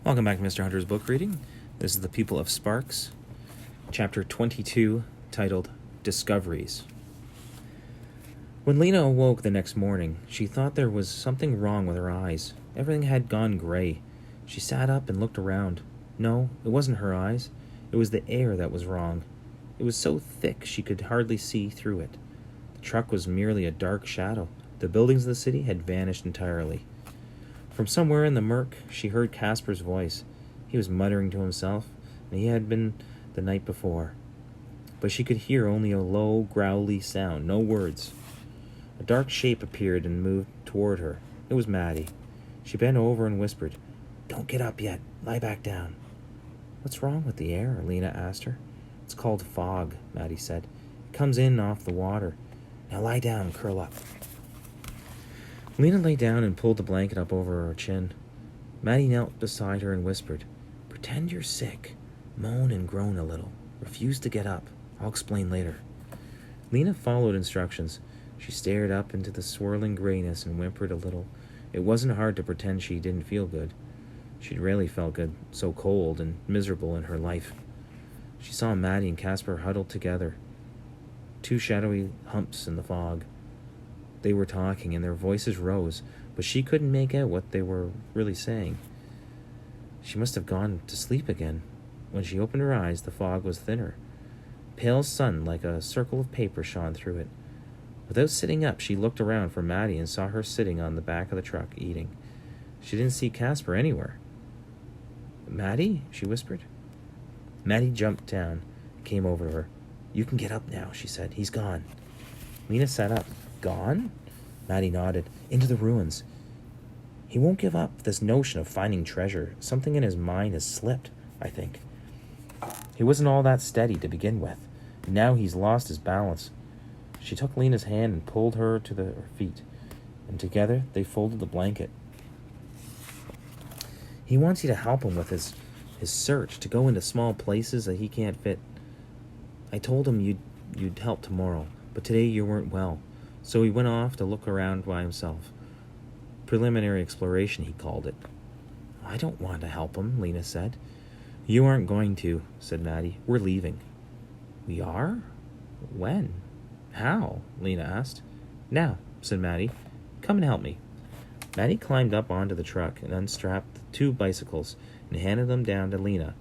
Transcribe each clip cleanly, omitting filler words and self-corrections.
Welcome back to Mr. Hunter's book reading. This is The People of Sparks, chapter 22, titled Discoveries. When Lena awoke the next morning, she thought there was something wrong with her eyes. Everything had gone gray. She sat up and looked around. No, it wasn't her eyes. It was the air that was wrong. It was so thick she could hardly see through it. The truck was merely a dark shadow. The buildings of the city had vanished entirely. From somewhere in the murk, she heard Casper's voice. He was muttering to himself, and he had been the night before. But she could hear only a low, growly sound, no words. A dark shape appeared and moved toward her. It was Maddie. She bent over and whispered, "Don't get up yet. Lie back down." "What's wrong with the air?" Lena asked her. "It's called fog," Maddie said. "It comes in off the water. Now lie down and curl up." Lena lay down and pulled the blanket up over her chin. Maddie knelt beside her and whispered, "Pretend you're sick. Moan and groan a little. Refuse to get up. I'll explain later." Lena followed instructions. She stared up into the swirling grayness and whimpered a little. It wasn't hard to pretend she didn't feel good. She'd rarely felt good, so cold and miserable in her life. She saw Maddie and Casper huddled together, two shadowy humps in the fog. They were talking, and their voices rose, but she couldn't make out what they were really saying. She must have gone to sleep again. When she opened her eyes, the fog was thinner. Pale sun, like a circle of paper, shone through it. Without sitting up, she looked around for Maddie and saw her sitting on the back of the truck, eating. She didn't see Casper anywhere. "Maddie?" she whispered. Maddie jumped down and came over to her. "You can get up now," she said. "He's gone." Lena sat up. "Gone?" Maddie nodded. "Into the ruins. He won't give up this notion of finding treasure. Something in his mind has slipped, I think. He wasn't all that steady to begin with. Now he's lost his balance." She took Lena's hand and pulled her to her feet, and together they folded the blanket. "He wants you to help him with his search, to go into small places that he can't fit. I told him you'd help tomorrow, but today you weren't well. So he went off to look around by himself. Preliminary exploration, he called it." "I don't want to help him," Lena said. "You aren't going to," said Maddie. "We're leaving." "We are? When? How?" Lena asked. "Now," said Maddie. "Come and help me." Maddie climbed up onto the truck and unstrapped the two bicycles and handed them down to Lena.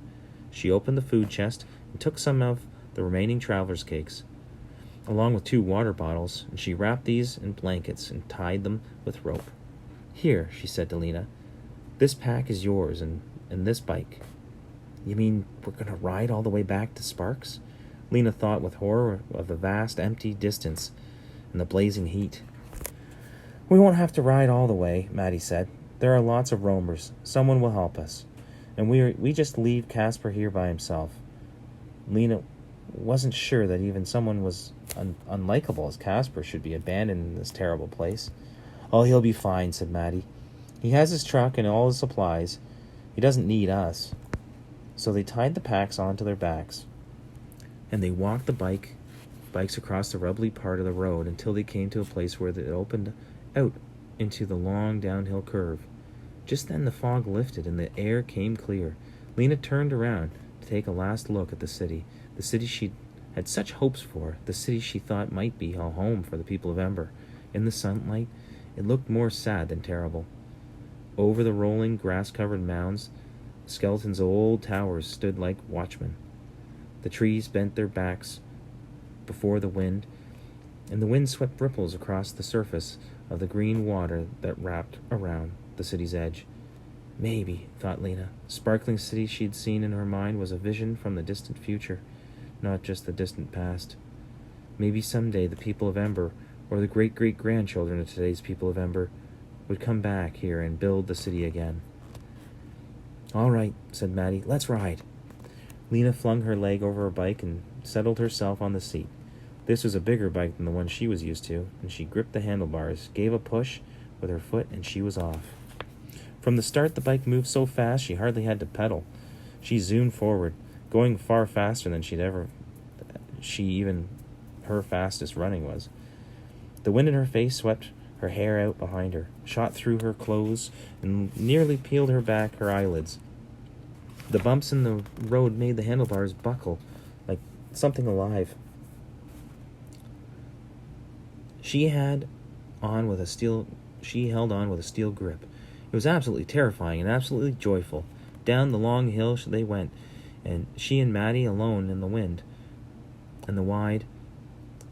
She opened the food chest and took some of the remaining traveler's cakes, along with 2 water bottles, and she wrapped these in blankets and tied them with rope. "Here," she said to Lena. "This pack is yours, and this bike." "You mean we're going to ride all the way back to Sparks?" Lena thought with horror of the vast empty distance and the blazing heat. "We won't have to ride all the way," Maddie said. "There are lots of roamers. Someone will help us. And we just leave Casper here by himself." Lena wasn't sure that even someone was unlikable as Casper should be abandoned in this terrible place. "Oh, he'll be fine," said Maddie. "He has his truck and all his supplies. He doesn't need us." So they tied the packs onto their backs, and they walked the bikes across the rubbly part of the road until they came to a place where it opened out into the long downhill curve. Just then the fog lifted and the air came clear. Lena turned around to take a last look at the city she had such hopes for, the city she thought might be a home for the people of Ember. In the sunlight, it looked more sad than terrible. Over the rolling, grass-covered mounds, skeletons of old towers stood like watchmen. The trees bent their backs before the wind, and the wind swept ripples across the surface of the green water that wrapped around the city's edge. Maybe, thought Lena, the sparkling city she'd seen in her mind was a vision from the distant future, not just the distant past. Maybe someday the people of Ember, or the great-great-grandchildren of today's people of Ember, would come back here and build the city again. "All right," said Maddie, "let's ride." Lena flung her leg over her bike and settled herself on the seat. This was a bigger bike than the one she was used to, and she gripped the handlebars, gave a push with her foot, and she was off. From the start, the bike moved so fast she hardly had to pedal. She zoomed forward, going far faster than her fastest running was. The wind in her face swept her hair out behind her, shot through her clothes, and nearly peeled her back her eyelids. The bumps in the road made the handlebars buckle like something alive. She held on with a steel grip. It was absolutely terrifying and absolutely joyful. Down the long hill they went, and she and Maddie alone in the wind and the wide,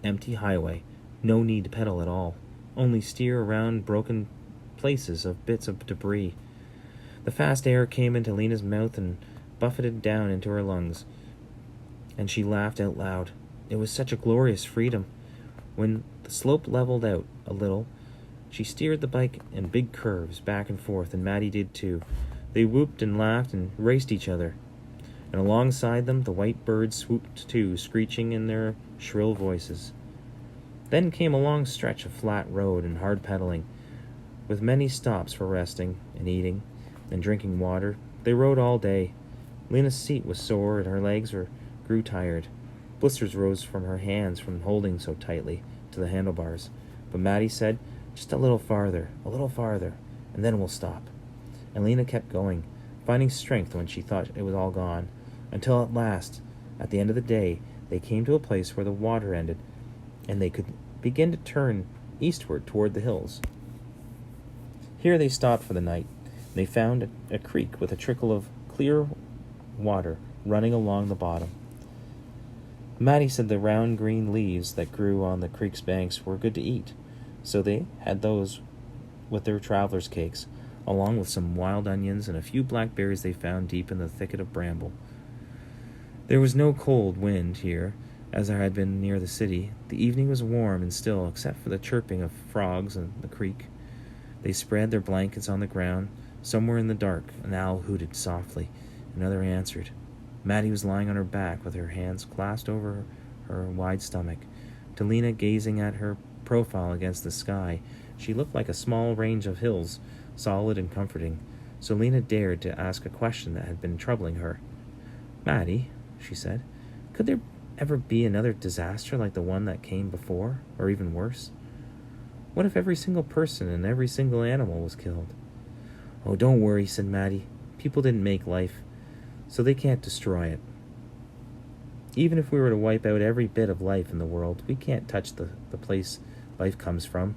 empty highway. No need to pedal at all, only steer around broken places of bits of debris. The fast air came into Lena's mouth and buffeted down into her lungs, and she laughed out loud. It was such a glorious freedom. When the slope leveled out a little, she steered the bike in big curves back and forth, and Maddie did too. They whooped and laughed and raced each other. And alongside them, the white birds swooped too, screeching in their shrill voices. Then came a long stretch of flat road and hard pedaling, with many stops for resting and eating and drinking water. They rode all day. Lena's seat was sore and her legs grew tired. Blisters rose from her hands from holding so tightly to the handlebars. But Maddie said, "Just a little farther, and then we'll stop." And Lena kept going, finding strength when she thought it was all gone, until at last, at the end of the day, they came to a place where the water ended, and they could begin to turn eastward toward the hills. Here they stopped for the night. They found a creek with a trickle of clear water running along the bottom. Maddie said the round green leaves that grew on the creek's banks were good to eat, so they had those with their traveler's cakes, along with some wild onions and a few blackberries they found deep in the thicket of bramble. There was no cold wind here, as there had been near the city. The evening was warm and still, except for the chirping of frogs in the creek. They spread their blankets on the ground. Somewhere in the dark, an owl hooted softly. Another answered. Maddie was lying on her back with her hands clasped over her wide stomach. To Lena, gazing at her profile against the sky, she looked like a small range of hills, solid and comforting. So Lena dared to ask a question that had been troubling her. "Maddie," she said, "could there ever be another disaster like the one that came before, or even worse? What if every single person and every single animal was killed?" "Oh, don't worry," said Maddie. "People didn't make life, so they can't destroy it. Even if we were to wipe out every bit of life in the world, we can't touch the place life comes from.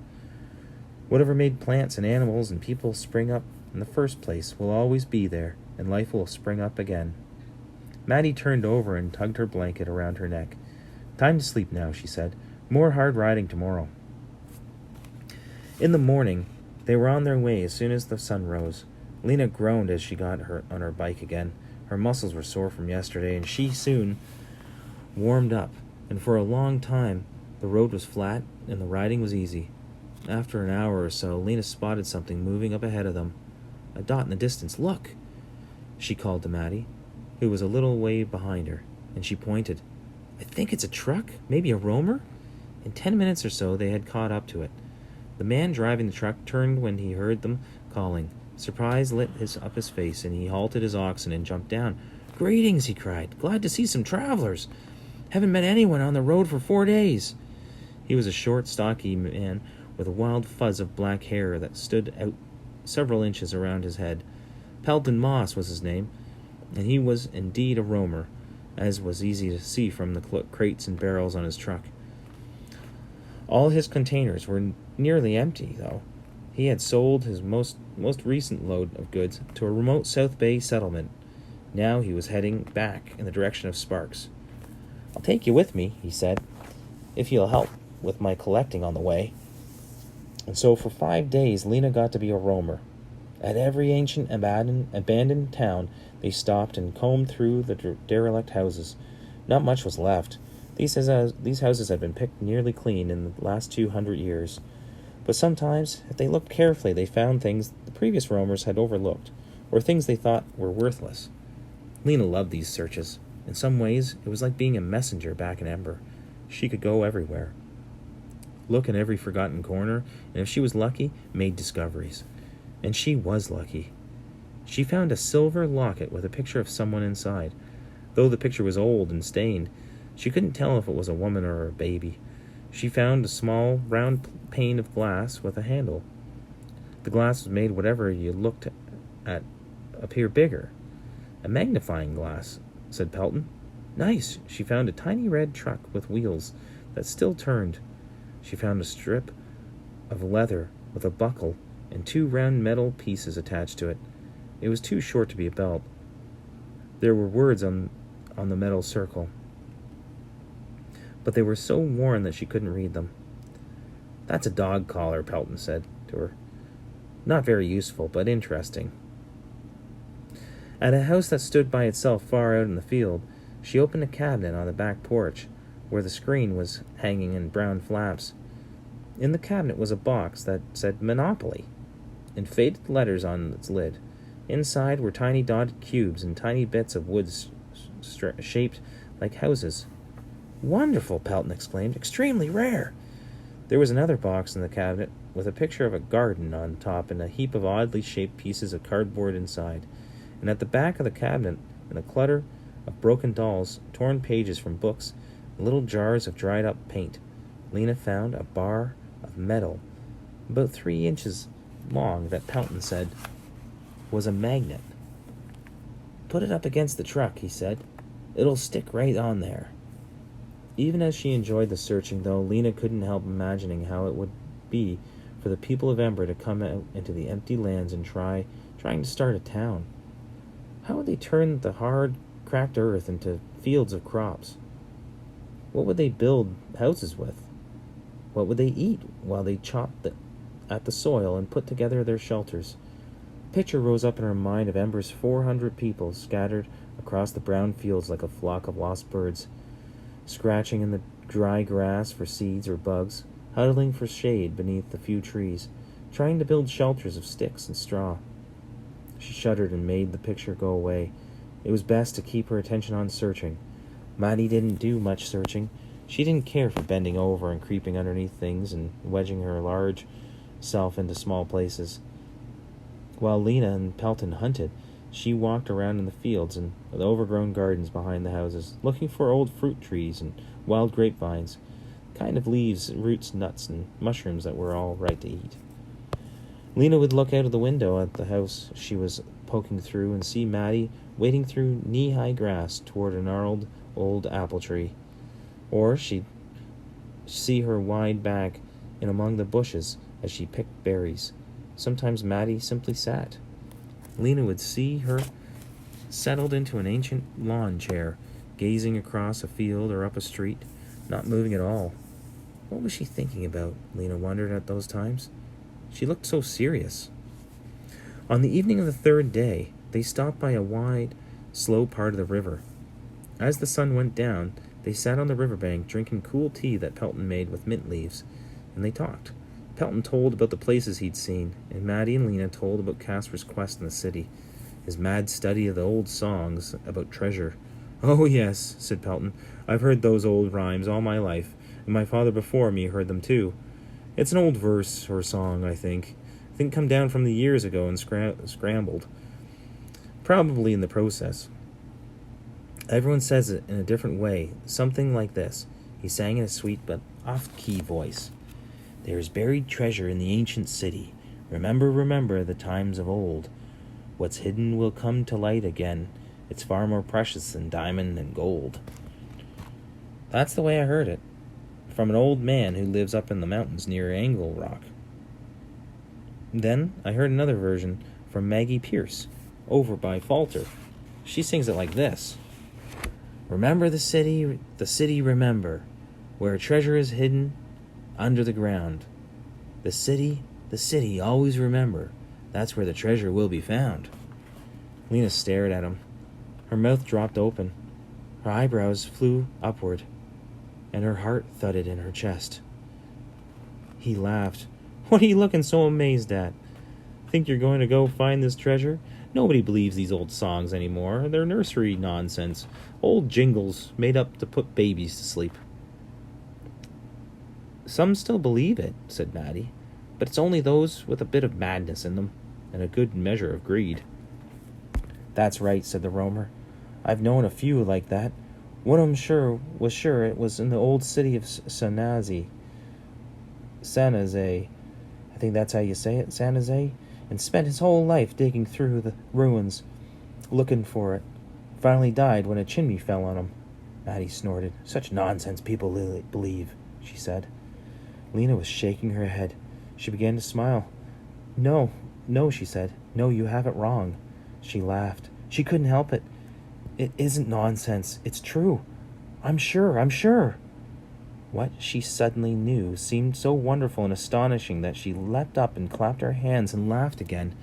Whatever made plants and animals and people spring up in the first place will always be there, and life will spring up again." Maddie turned over and tugged her blanket around her neck. "Time to sleep now," she said. "More hard riding tomorrow." In the morning, they were on their way as soon as the sun rose. Lena groaned as she got on her bike again. Her muscles were sore from yesterday, and she soon warmed up, and for a long time the road was flat and the riding was easy. After an hour or so, Lena spotted something moving up ahead of them. A dot in the distance. "Look!" she called to Maddie, who was a little way behind her, and she pointed. "I think it's a truck, maybe a roamer." In 10 minutes or so they had caught up to it. The man driving the truck turned when he heard them calling. Surprise lit up his face, and he halted his oxen and jumped down. "Greetings," he cried. "Glad to see some travelers. Haven't met anyone on the road for 4 days." He was a short, stocky man with a wild fuzz of black hair that stood out several inches around his head. Pelton Moss was his name, and he was indeed a roamer, as was easy to see from the crates and barrels on his truck. All his containers were nearly empty, though. He had sold his most recent load of goods to a remote South Bay settlement. Now he was heading back in the direction of Sparks. "I'll take you with me," he said, "if you'll help with my collecting on the way." And so for 5 days Lena got to be a roamer. At every ancient abandoned town they stopped and combed through the derelict houses. Not much was left. These houses had been picked nearly clean in the last 200 years. But sometimes, if they looked carefully, they found things the previous roamers had overlooked, or things they thought were worthless. Lena loved these searches. In some ways, it was like being a messenger back in Ember. She could go everywhere, look in every forgotten corner, and if she was lucky, made discoveries. And she was lucky. She found a silver locket with a picture of someone inside. Though the picture was old and stained, she couldn't tell if it was a woman or a baby. She found a small, round pane of glass with a handle. The glass was made whatever you looked at appear bigger. "A magnifying glass," said Pelton. "Nice." She found a tiny red truck with wheels that still turned. She found a strip of leather with a buckle and 2 round metal pieces attached to it. It was too short to be a belt. There were words on the metal circle, but they were so worn that she couldn't read them. "That's a dog collar," Pelton said to her. "Not very useful, but interesting." At a house that stood by itself far out in the field, she opened a cabinet on the back porch, where the screen was hanging in brown flaps. In the cabinet was a box that said "Monopoly" in faded letters on its lid. Inside were tiny dotted cubes and tiny bits of wood shaped like houses. "Wonderful!" Pelton exclaimed. "Extremely rare!" There was another box in the cabinet with a picture of a garden on top and a heap of oddly shaped pieces of cardboard inside. And at the back of the cabinet, in a clutter of broken dolls, torn pages from books, and little jars of dried-up paint, Lena found a bar of metal about 3 inches long that Pelton said was a magnet. "Put it up against the truck," he said. "It'll stick right on there." Even as she enjoyed the searching, though, Lena couldn't help imagining how it would be for the people of Ember to come out into the empty lands and trying to start a town. How would they turn the hard, cracked earth into fields of crops? What would they build houses with? What would they eat while they chopped at the soil and put together their shelters? A picture rose up in her mind of Ember's 400 people scattered across the brown fields like a flock of lost birds, scratching in the dry grass for seeds or bugs, huddling for shade beneath the few trees, trying to build shelters of sticks and straw. She shuddered and made the picture go away. It was best to keep her attention on searching. Maddie didn't do much searching. She didn't care for bending over and creeping underneath things and wedging her large self into small places. While Lena and Pelton hunted, she walked around in the fields and the overgrown gardens behind the houses, looking for old fruit trees and wild grapevines, kind of leaves, roots, nuts, and mushrooms that were all right to eat. Lena would look out of the window at the house she was poking through and see Maddie wading through knee-high grass toward a gnarled old apple tree. Or she'd see her wind back in among the bushes as she picked berries. Sometimes Maddie simply sat. Lena would see her settled into an ancient lawn chair, gazing across a field or up a street, not moving at all. What was she thinking about, Lena wondered at those times. She looked so serious. On the evening of the 3rd day, they stopped by a wide, slow part of the river. As the sun went down, they sat on the riverbank drinking cool tea that Pelton made with mint leaves, and they talked. Pelton told about the places he'd seen, and Maddie and Lena told about Casper's quest in the city, his mad study of the old songs about treasure. "Oh, yes," said Pelton. "I've heard those old rhymes all my life, and my father before me heard them too. It's an old verse or song, I think come down from the years ago and scrambled. Probably in the process. Everyone says it in a different way, something like this." He sang in a sweet but off-key voice. "There is buried treasure in the ancient city. Remember, remember the times of old. What's hidden will come to light again. It's far more precious than diamond and gold." That's the way I heard it, from an old man who lives up in the mountains near Angle Rock. Then I heard another version from Maggie Pierce, over by Falter. She sings it like this. "Remember the city remember, where treasure is hidden under the ground. The city, always remember, that's where the treasure will be found." Lena stared at him. Her mouth dropped open. Her eyebrows flew upward, and her heart thudded in her chest. He laughed. "What are you looking so amazed at? Think you're going to go find this treasure? Nobody believes these old songs anymore. They're nursery nonsense. Old jingles made up to put babies to sleep." "Some still believe it," said Maddie, "but it's only those with a bit of madness in them, and a good measure of greed." "That's right," said the roamer. "I've known a few like that. One of 'em was sure it was in the old city of Sanazay, I think that's how you say it, Sanazay, and spent his whole life digging through the ruins, looking for it. finally died when a chimney fell on him. Maddie snorted. Such nonsense people believe, she said. Lena was shaking her head. She began to smile. No, no, she said. No, you have it wrong. She laughed. She couldn't help it. It isn't nonsense. It's true. I'm sure. What she suddenly knew seemed so wonderful and astonishing that she leapt up and clapped her hands and laughed again.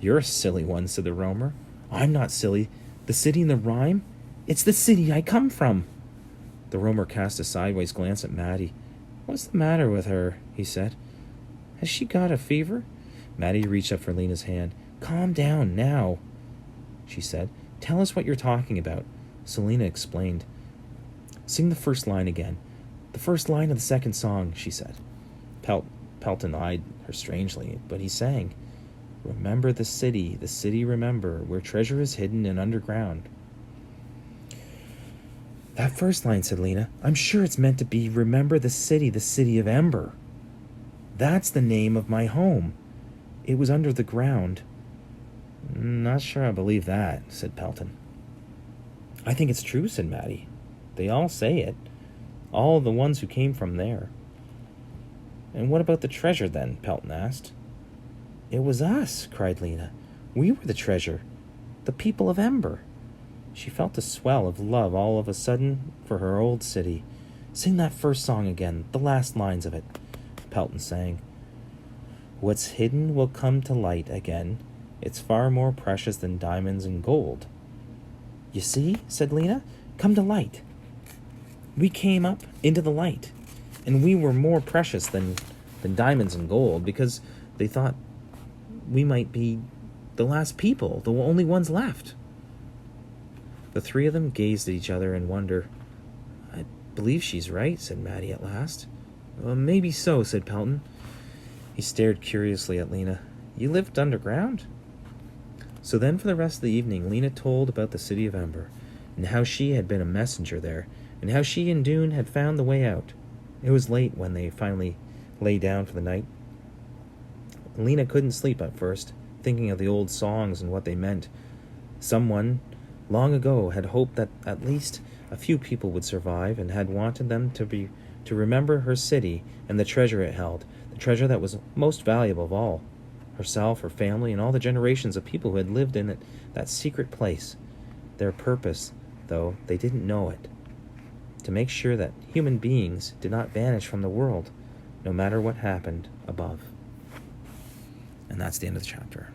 You're a silly one, said the roamer. I'm not silly. The city in the rhyme? It's the city I come from. The roamer cast a sideways glance at Maddie. What's the matter with her? He said. Has she got a fever? Maddie reached up for Lena's hand. Calm down now, she said. Tell us what you're talking about. Selena explained. Sing the first line again. The first line of the second song, she said. Pelton eyed her strangely, but he sang. Remember the city remember, where treasure is hidden and underground. That first line, said Lena. I'm sure it's meant to be remember the City of Ember. That's the name of my home. It was under the ground. Not sure I believe that, said Pelton. I think it's true, said Maddie. They all say it. All the ones who came from there. And what about the treasure, then? Pelton asked. It was us, cried Lena. We were the treasure. The people of Ember. She felt a swell of love all of a sudden for her old city. Sing that first song again, the last lines of it, Pelton sang. What's hidden will come to light again. It's far more precious than diamonds and gold. You see, said Lena, come to light. We came up into the light, and we were more precious than diamonds and gold because they thought we might be the last people, the only ones left. The three of them gazed at each other in wonder. I believe she's right, said Maddie at last. Maybe so, said Pelton. He stared curiously at Lena. You lived underground? So then for the rest of the evening, Lena told about the City of Ember, and how she had been a messenger there, and how she and Dune had found the way out. It was late when they finally lay down for the night. Lena couldn't sleep at first, thinking of the old songs and what they meant. Someone, long ago, had hoped that at least a few people would survive and had wanted them to remember her city and the treasure it held, the treasure that was most valuable of all. Herself, her family, and all the generations of people who had lived in it, that secret place. Their purpose, though they didn't know it, to make sure that human beings did not vanish from the world, no matter what happened above. And that's the end of the chapter.